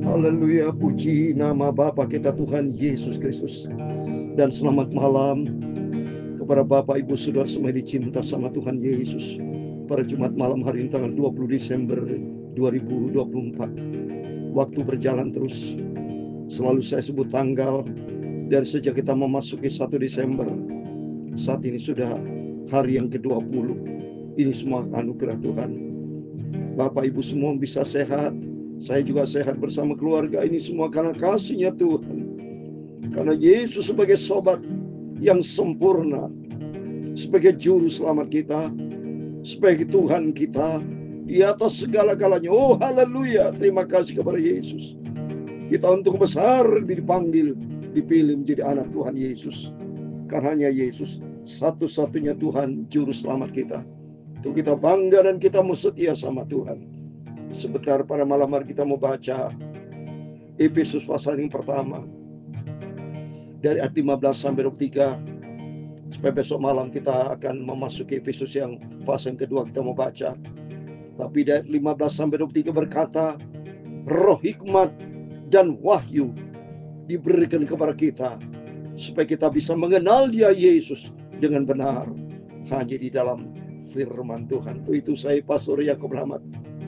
Haleluya, puji nama Bapa kita Tuhan Yesus Kristus. Dan selamat malam kepada Bapak Ibu Saudara semua dicinta sama Tuhan Yesus. Pada Jumat malam hari ini tanggal 20 Desember 2024. Waktu berjalan terus. Selalu saya sebut tanggal dari sejak kita memasuki 1 Desember. Saat ini sudah hari yang ke-20. Ini semua anugerah Tuhan. Bapak Ibu semua bisa sehat. Saya juga sehat bersama keluarga. Ini semua karena kasih-Nya Tuhan. Karena Yesus sebagai sobat yang sempurna, sebagai juru selamat kita, sebagai Tuhan kita, di atas segala-galanya. Oh haleluya, terima kasih kepada Yesus. Kita untuk besar dipanggil, dipilih menjadi anak Tuhan Yesus. Karena hanya Yesus satu-satunya Tuhan juru selamat kita. Itu kita bangga dan kita mau setia sama Tuhan. Sebentar pada malam hari kita mau baca Efesus pasal yang pertama dari ayat 15 sampai 23. Supaya besok malam kita akan memasuki Efesus yang fase yang kedua kita mau baca. Tapi dari 15 sampai 23 berkata, roh hikmat dan wahyu diberikan kepada kita supaya kita bisa mengenal Dia Yesus dengan benar hanya di dalam firman Tuhan. Itu saya Pastor Yakob Rahmat.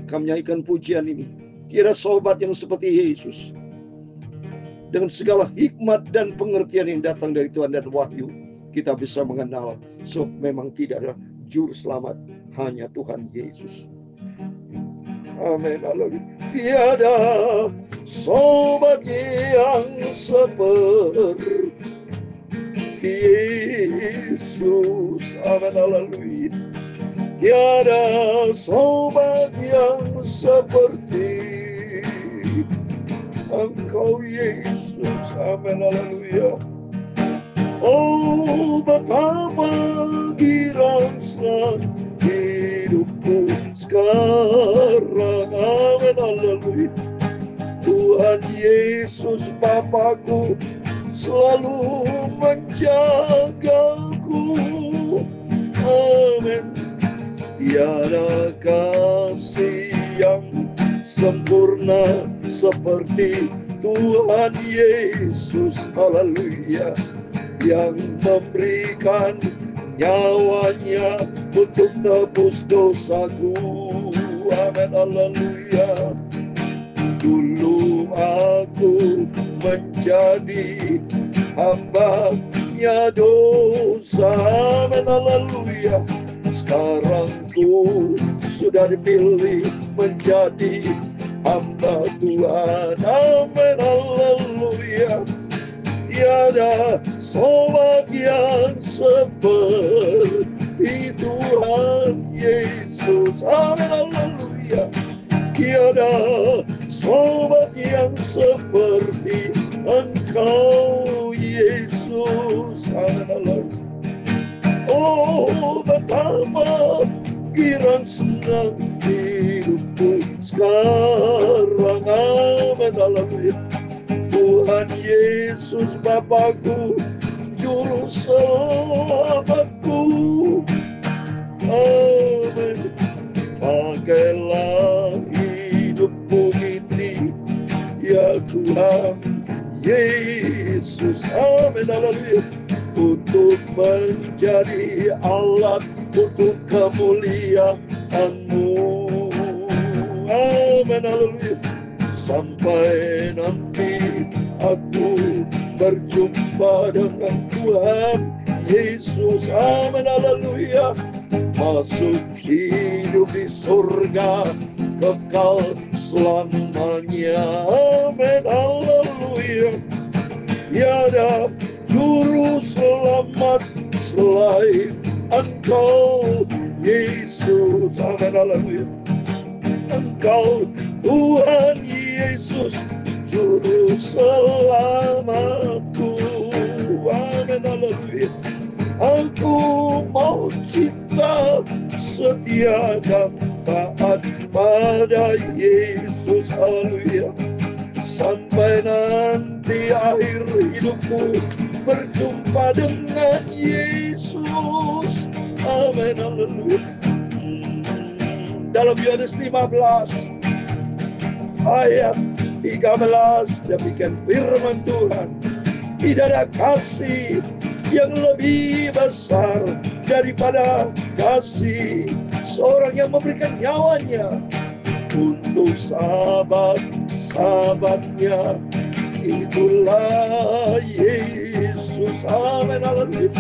Kami nyanyikan pujian ini. Tiada sobat yang seperti Yesus. Dengan segala hikmat dan pengertian yang datang dari Tuhan dan wahyu, kita bisa mengenal. So, memang tidak ada juru selamat, hanya Tuhan Yesus. Amin. Haleluya. Tiada sobat yang seperti Yesus. Amin. Haleluya. Tiada sobat yang seperti Engkau Yesus. Amin. Haleluya. Oh betapa girangnya hidupku sekarang. Amin. Haleluya. Tuhan Yesus Bapakku selalu menjagaku. Amin. Tiada kasih yang sempurna seperti Tuhan Yesus. Haleluya. Yang memberikan nyawanya untuk tebus dosaku. Amin. Haleluya. Dulu aku menjadi hamba-Nya dosa. Amin. Haleluya. Sekarang ku sudah dipilih menjadi hamba Tuhan. Amin. Haleluya. Tiada sobat yang seperti Tuhan Yesus. Amin. Haleluya. Tiada sobat yang seperti Engkau Yesus. Amin. Haleluya. Oh betapa girang senang hidupku sekarang. Amin. Haleluya. Tuhan Yesus Bapakku, juru selamatku. Amin. Pakailah hidupku ini, ya Tuhan Yesus. Amin. Haleluya. Untuk menjadi alat untuk kemuliaan-Mu. Amin. Haleluya. Sampai nanti aku berjumpa dengan Tuhan Yesus. Amin. Haleluya. Masuk hidup di surga kekal selamanya. Amin. Haleluya. Tiada juru selamat selain Engkau Yesus. Amin. Haleluya. Engkau Tuhan Yesus juru selamatku. Amin. Haleluya. Aku mau cinta setia dan taat pada Yesus. Haleluya. Sampai nanti akhir hidupku berjumpa dengan Yesus. Amin. Haleluya. Dalam Yohanes 15 ayat 13 demikian firman Tuhan. Tidak ada kasih yang lebih besar daripada kasih seorang yang memberikan nyawanya untuk sahabat-sahabatnya. Itulah Yesus. Amin. Haleluya.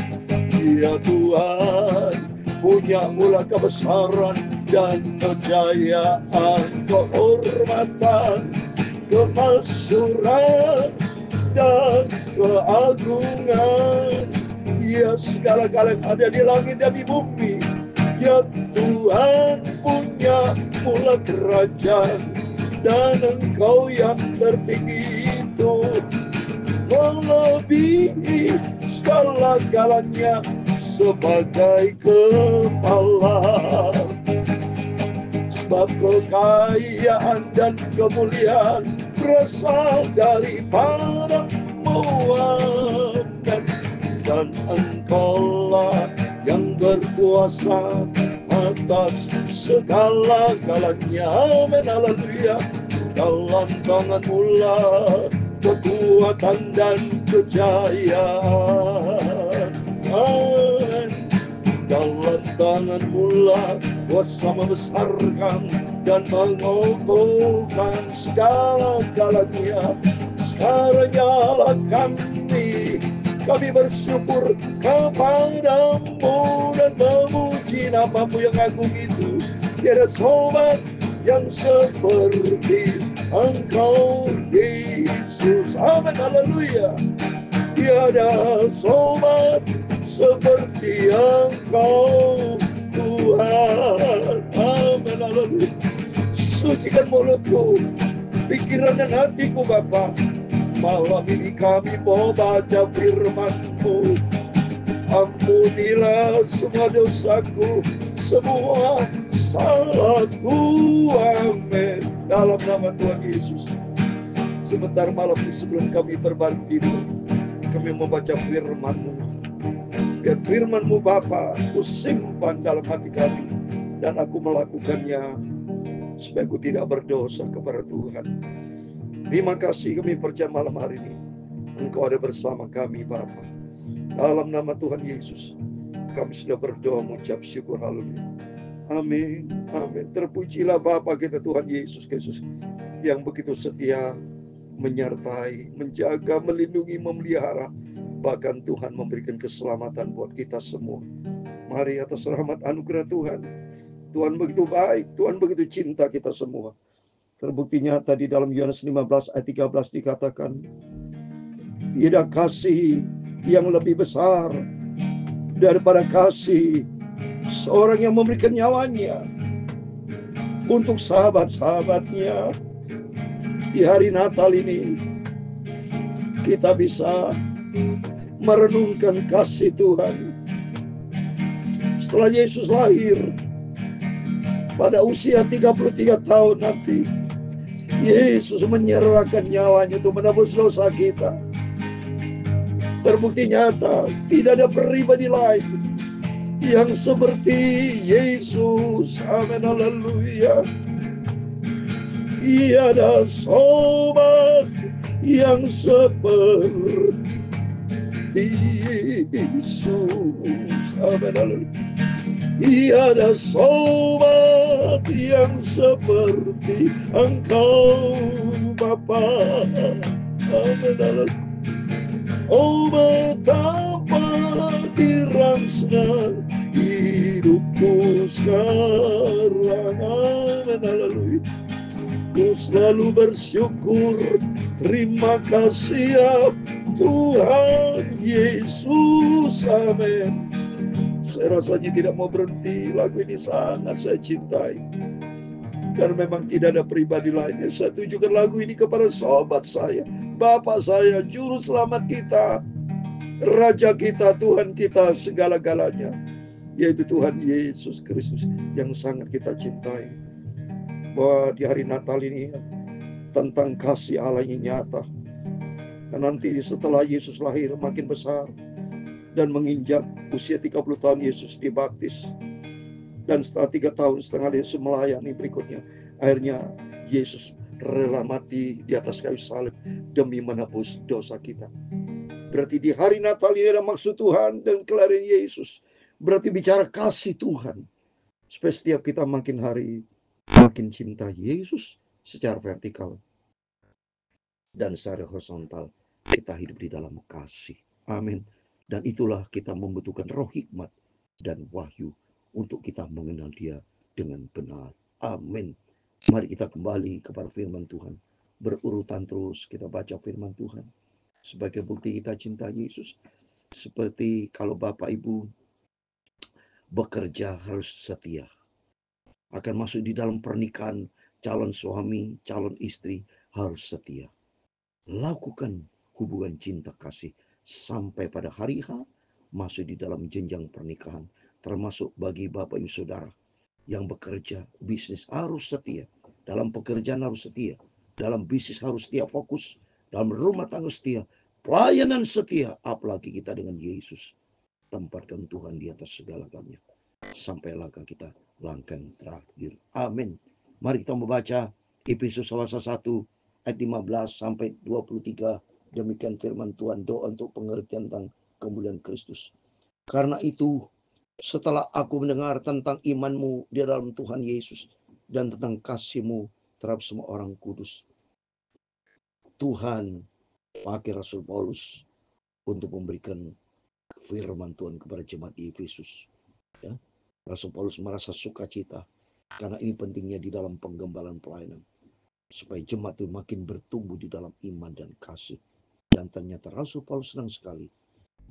Ya Tuhan, punya mula kebesaran dan kejayaan, kehormatan, kemasyuran dan keagungan. Ya segala-gala yang ada di langit dan di bumi. Ya Tuhan, punya mula kerajaan, dan Engkau yang tertinggi itu melebihi segala-galanya sebagai kepala. Sebab kekayaan dan kemuliaan berasal daripada-Mu, dan Engkaulah yang berkuasa atas segala-galanya. Amin. Haleluya. Dalam tangan-Mu lah kekuatan dan kejayaan. Amin. Dalam tangan-Mu lah kuasa membesarkan dan mengokohkan segala-galanya. Sekarang nyala kami bersyukur kepada-Mu dan memuji nama-Mu yang agung itu. Tiada sobat yang seperti Engkau, Yesus. Amin. Haleluya. Tiada sobat seperti Engkau, Tuhan. Amin. Haleluya. Sucikan mulutku, pikiran dan hatiku, Bapa. Malam ini kami mau baca firman-Mu. Ampunilah semua dosaku, semua salahku. Amin. Dalam nama Tuhan Yesus. Sebentar malam ini sebelum kami berbaring tidur, kami membaca firman-Mu. Biar firman-Mu Bapa Ku simpan dalam hati kami, dan aku melakukannya supaya aku tidak berdosa kepada Tuhan. Terima kasih, kami percaya malam hari ini Engkau ada bersama kami Bapa. Dalam nama Tuhan Yesus kami sudah berdoa mengucap syukur. Haleluya. Amin. Amin. Terpujilah Bapa kita Tuhan Yesus Kristus yang begitu setia menyertai, menjaga, melindungi, memelihara. Bahkan Tuhan memberikan keselamatan buat kita semua. Mari atas rahmat anugerah Tuhan. Tuhan begitu baik, Tuhan begitu cinta kita semua. Terbukti nyata di dalam Yohanes 15 ayat 13 dikatakan, tidak kasih yang lebih besar daripada kasih seorang yang memberikan nyawanya untuk sahabat-sahabatnya. Di hari Natal ini kita bisa merenungkan kasih Tuhan. Setelah Yesus lahir pada usia 33 tahun nanti, Yesus menyerahkan nyawanya untuk menebus dosa kita. Terbukti nyata tidak ada pribadi lain yang seperti Yesus. Amin. Haleluya. Tiada sobat yang seperti Yesus. Amin. Haleluya. Tiada sobat yang seperti Engkau Bapa. Amin. Oh betapa dirasnya hidupku sekarang. Amin. Haleluya. Ku selalu bersyukur, terima kasih ya Tuhan Yesus. Amin. Saya rasanya tidak mau berhenti. Lagu ini sangat saya cintai. Karena memang tidak ada pribadi lainnya. Saya tujukan lagu ini kepada sobat saya, Bapak saya, Juru Selamat kita, Raja kita, Tuhan kita, segala-galanya, yaitu Tuhan Yesus Kristus yang sangat kita cintai. Bahwa di hari Natal ini tentang kasih Allah yang nyata. Dan nanti setelah Yesus lahir makin besar dan menginjak usia 30 tahun, Yesus dibaptis. Dan setelah 3 tahun setengah Yesus melayani berikutnya. Akhirnya Yesus rela mati di atas kayu salib demi menebus dosa kita. Berarti di hari Natal ini ada maksud Tuhan dan kelahiran Yesus. Berarti bicara kasih Tuhan. Supaya setiap kita makin hari makin cinta Yesus secara vertikal dan secara horizontal. Kita hidup di dalam kasih. Amin. Dan itulah kita membutuhkan roh hikmat dan wahyu untuk kita mengenal Dia dengan benar. Amin. Mari kita kembali kepada firman Tuhan. Berurutan terus kita baca firman Tuhan. Sebagai bukti kita cinta Yesus. Seperti kalau Bapak Ibu bekerja harus setia. Akan masuk di dalam pernikahan, calon suami, calon istri harus setia. Lakukan hubungan cinta kasih sampai pada hari H, masuk di dalam jenjang pernikahan. Termasuk bagi Bapak Ibu Saudara yang bekerja, bisnis harus setia. Dalam pekerjaan harus setia. Dalam bisnis harus setia, fokus. Dalam rumah tangga setia. Pelayanan setia. Apalagi kita dengan Yesus. Tempatkan Tuhan di atas segala-galanya. Sampai langkah kita langkah yang terakhir. Amin. Mari kita membaca Efesus 1 ayat 15 sampai 23. Demikian firman Tuhan, doa untuk pengertian tentang kemuliaan Kristus. Karena itu, setelah aku mendengar tentang imanmu di dalam Tuhan Yesus dan tentang kasihmu terhadap semua orang kudus, Tuhan pakai Rasul Paulus untuk memberikan firman Tuhan kepada jemaat di Efesus. Ya. Rasul Paulus merasa sukacita karena ini pentingnya di dalam penggembalaan pelayanan, supaya jemaat itu makin bertumbuh di dalam iman dan kasih. Dan ternyata Rasul Paulus senang sekali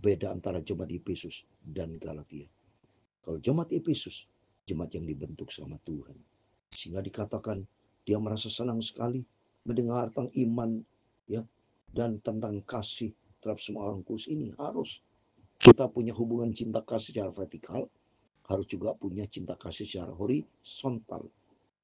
beda antara jemaat Efesus dan Galatia. Kalau jemaat Efesus, jemaat yang dibentuk sama Tuhan. Sehingga dikatakan dia merasa senang sekali mendengar tentang iman, ya, dan tentang kasih terhadap semua orang kudus. Ini harus kita punya hubungan cinta kasih secara vertikal, harus juga punya cinta kasih secara horizontal.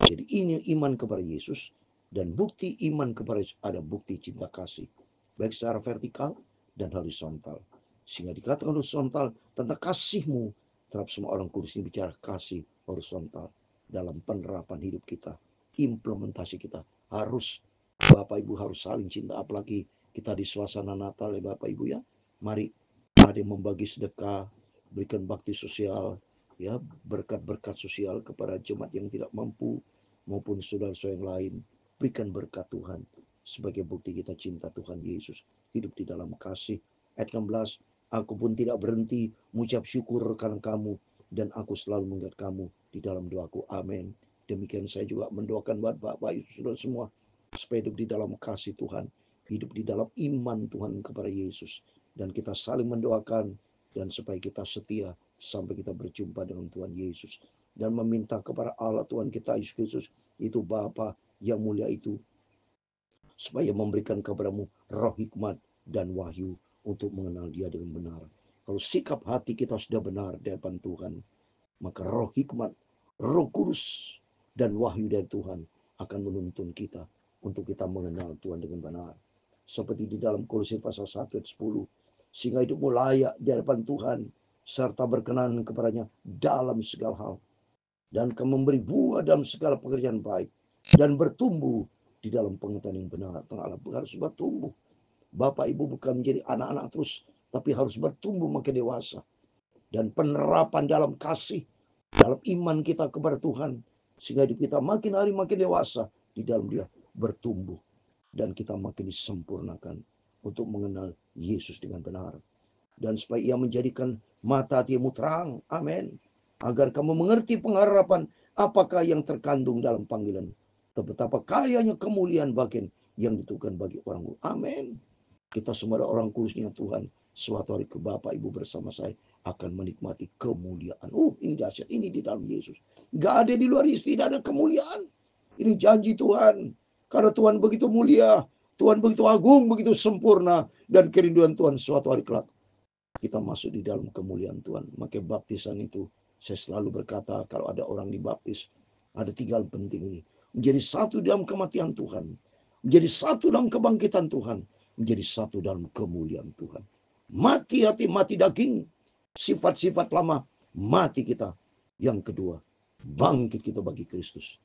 Jadi ini iman kepada Yesus, dan bukti iman kepada Yesus ada bukti cinta kasih, baik secara vertikal dan horizontal. Sehingga dikatakan horizontal tentang kasihmu terhadap semua orang kudus, ini bicara kasih horizontal dalam penerapan hidup kita, implementasi kita. Harus Bapak Ibu harus saling cinta, apalagi kita di suasana Natal ya Bapak Ibu ya. Mari ada yang membagi sedekah, berikan bakti sosial, ya, berkat-berkat sosial kepada jemaat yang tidak mampu maupun saudara-saudara yang lain. Berikan berkat Tuhan sebagai bukti kita cinta Tuhan Yesus, hidup di dalam kasih. Ayat 16, aku pun tidak berhenti mengucap syukur karena kamu, dan aku selalu mengingat kamu di dalam doaku. Amin. Demikian saya juga mendoakan buat Bapak Ibu saudara semua, supaya hidup di dalam kasih Tuhan, hidup di dalam iman Tuhan kepada Yesus, dan kita saling mendoakan, dan supaya kita setia sampai kita berjumpa dengan Tuhan Yesus, dan meminta kepada Allah Tuhan kita Yesus Kristus, itu Bapa yang mulia itu, supaya memberikan kepadamu roh hikmat dan wahyu untuk mengenal Dia dengan benar. Kalau sikap hati kita sudah benar di hadapan Tuhan, maka roh hikmat, roh kudus, dan wahyu dari Tuhan akan menuntun kita untuk kita mengenal Tuhan dengan benar. Seperti di dalam Kolose pasal 1 ayat 10, sehingga hidupmu layak di hadapan Tuhan, serta berkenan kepadanya dalam segala hal, dan kamu memberi buah dalam segala pekerjaan baik, dan bertumbuh di dalam pengetahuan yang benar tentang Allah. Harus bertumbuh. Bapak Ibu bukan menjadi anak-anak terus, tapi harus bertumbuh makin dewasa. Dan penerapan dalam kasih, dalam iman kita kepada Tuhan, sehingga hidup kita makin hari makin dewasa di dalam Dia, bertumbuh, dan kita makin disempurnakan untuk mengenal Yesus dengan benar. Dan supaya Ia menjadikan mata hatimu terang, amin, agar kamu mengerti pengharapan apakah yang terkandung dalam panggilan, betapa kayanya kemuliaan bagian yang ditentukan bagi orang kudus. Amin. Kita semua orang kudusnya Tuhan. Suatu hari ke Bapak Ibu bersama saya akan menikmati kemuliaan. Ini dahsyat. Ini di dalam Yesus. Gak ada di luar Yesus. Tidak ada kemuliaan. Ini janji Tuhan. Karena Tuhan begitu mulia. Tuhan begitu agung, begitu sempurna. Dan kerinduan Tuhan suatu hari kelak kita masuk di dalam kemuliaan Tuhan. Maka baptisan itu, saya selalu berkata, kalau ada orang dibaptis, ada 3 hal penting ini. Menjadi satu dalam kematian Tuhan. Menjadi satu dalam kebangkitan Tuhan. Menjadi satu dalam kemuliaan Tuhan. Mati hati, mati daging. Sifat-sifat lama, mati kita. Yang kedua, bangkit kita bagi Kristus.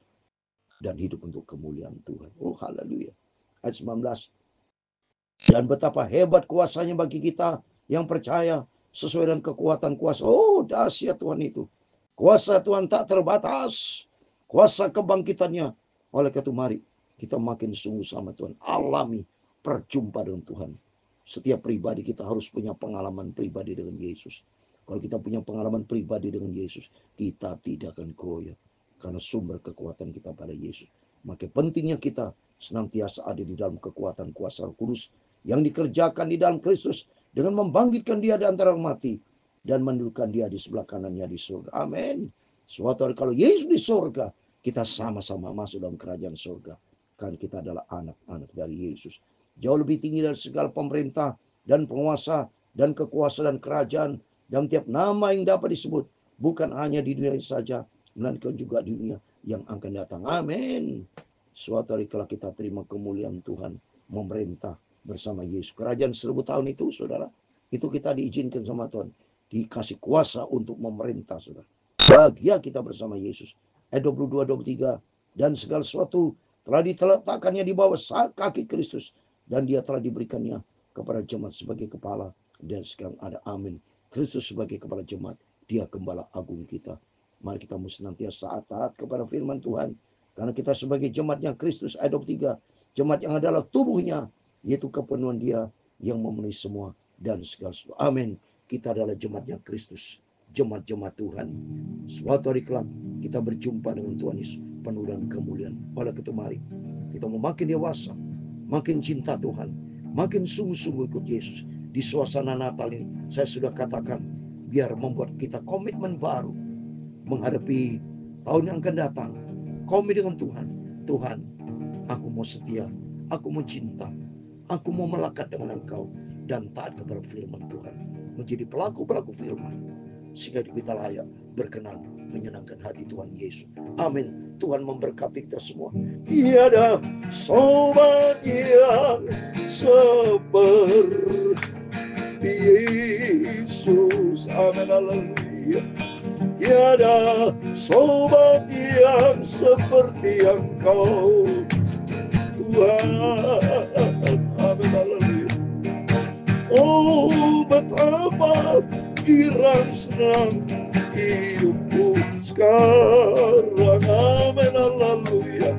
dan hidup untuk kemuliaan Tuhan. Oh haleluya. Ayat 19. Dan betapa hebat kuasanya bagi kita yang percaya sesuai dengan kekuatan kuasa. Oh dahsyat Tuhan itu. Kuasa Tuhan tak terbatas. Kuasa kebangkitannya. Oleh karena itu mari kita makin sungguh sama Tuhan. Alami perjumpaan dengan Tuhan. Setiap pribadi kita harus punya pengalaman pribadi dengan Yesus. Kalau kita punya pengalaman pribadi dengan Yesus, kita tidak akan goyah. Karena sumber kekuatan kita pada Yesus. Maka pentingnya kita senantiasa ada di dalam kekuatan kuasa Roh Kudus yang dikerjakan di dalam Kristus dengan membangkitkan dia di antara orang mati dan mendudukkan dia di sebelah kanannya di surga. Amin. Suatu hari kalau Yesus di surga, kita sama-sama masuk dalam kerajaan surga. Karena kita adalah anak-anak dari Yesus. Jauh lebih tinggi dari segala pemerintah dan penguasa dan kekuasaan dan kerajaan dan tiap nama yang dapat disebut. Bukan hanya di dunia saja, melainkan juga di dunia yang akan datang. Amin. Suatu hari kalau kita terima kemuliaan Tuhan, memerintah bersama Yesus. Kerajaan 1000 tahun itu, saudara, itu kita diizinkan sama Tuhan. Dikasih kuasa untuk memerintah, saudara. Bahagia kita bersama Yesus. Ayat 22-23. Dan segala sesuatu telah diletakkannya di bawah kaki Kristus. Dan dia telah diberikannya kepada jemaat sebagai kepala. Dan sekarang ada amin. Kristus sebagai kepala jemaat. Dia gembala agung kita. Mari kita mesti senantiasa taat kepada firman Tuhan. Karena kita sebagai jemaatnya Kristus, ayat 23. Jemaat yang adalah tubuhnya. Yaitu kepenuhan dia yang memenuhi semua. Dan segala sesuatu. Amin. Kita adalah jemaatnya Kristus. Jemaat-jemaat Tuhan. Suatu hari kelak kita berjumpa dengan Tuhan Yesus penuh dengan kemuliaan. Oleh itu mari kita mau makin dewasa, makin cinta Tuhan, makin sungguh-sungguh ikut Yesus. Di suasana Natal ini saya sudah katakan biar membuat kita komitmen baru menghadapi tahun yang akan datang. Komit dengan Tuhan. Tuhan, aku mau setia, aku mau cinta, aku mau melekat dengan Engkau dan taat kepada firman Tuhan. Menjadi pelaku-pelaku firman sehingga kita layak berkenan menyenangkan hati Tuhan Yesus. Amin. Tuhan memberkati kita semua. Tiada sobat yang seperti Yesus. Amin. Haleluya. Tiada sobat yang seperti Engkau, Tuhan. Amin. Haleluya. Oh betapa girang senang hidupku sekarang. Amin. Haleluya.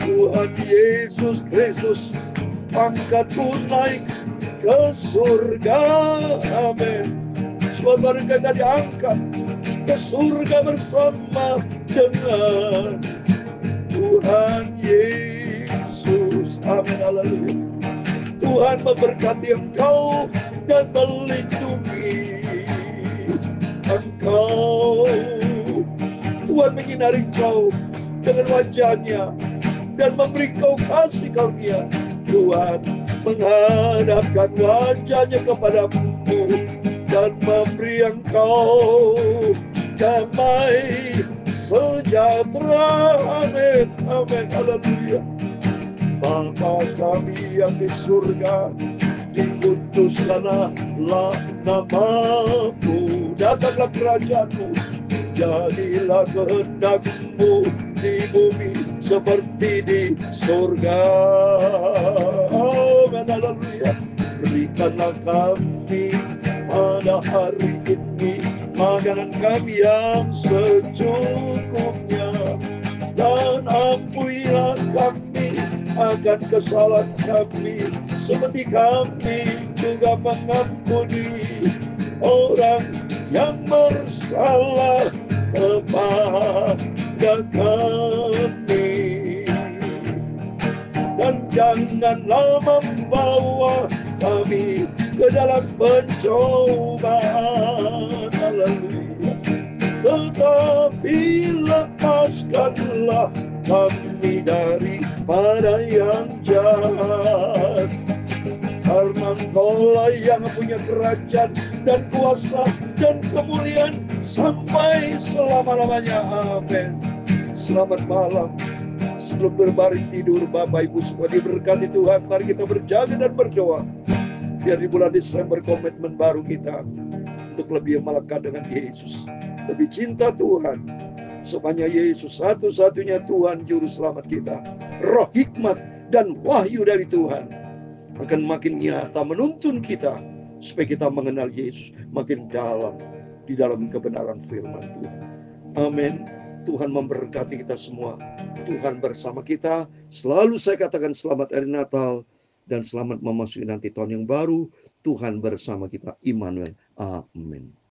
Tuhan Yesus Kristus angkatku naik ke surga. Amin. Suatu hari kita diangkat ke surga bersama dengan Tuhan Yesus. Amin. Haleluya. Tuhan memberkati engkau dan melindungi engkau. Tuhan menyinari engkau dengan wajahnya dan memberi engkau kasih karunia. Tuhan menghadapkan wajahnya kepadamu dan memberi engkau damai sejahtera. Amin. Amin. Haleluya. Bapa kami yang di surga, dikuduskanlah namamu, datanglah kerajaanmu, jadilah kehendak-Mu di bumi seperti di surga. Amin. Haleluya. Berikanlah kami pada hari ini makanan kami yang secukupnya, dan ampunilah kami akan kesalahan kami seperti kami juga mengampuni orang yang bersalah kepada kami, dan janganlah membawa kami ke dalam pencobaan. Haleluya. Tetapi lepaskanlah kami daripada yang jahat, karena Engkaulah yang punya kerajaan dan kuasa dan kemuliaan sampai selama-lamanya. Amin. Selamat malam. Sebelum berbaring tidur, Bapak Ibu semua diberkati Tuhan. Mari kita berjaga dan berdoa biar di bulan Desember komitmen baru kita untuk lebih melekat dengan Yesus, lebih cinta Tuhan, Supaya Yesus satu-satunya Tuhan Juru Selamat kita, roh hikmat dan wahyu dari Tuhan akan makin nyata menuntun kita supaya kita mengenal Yesus makin dalam di dalam kebenaran firman Tuhan. Amin. Tuhan memberkati kita semua. Tuhan bersama kita. Selalu saya katakan selamat hari Natal dan selamat memasuki nanti tahun yang baru. Tuhan bersama kita. Immanuel. Amin.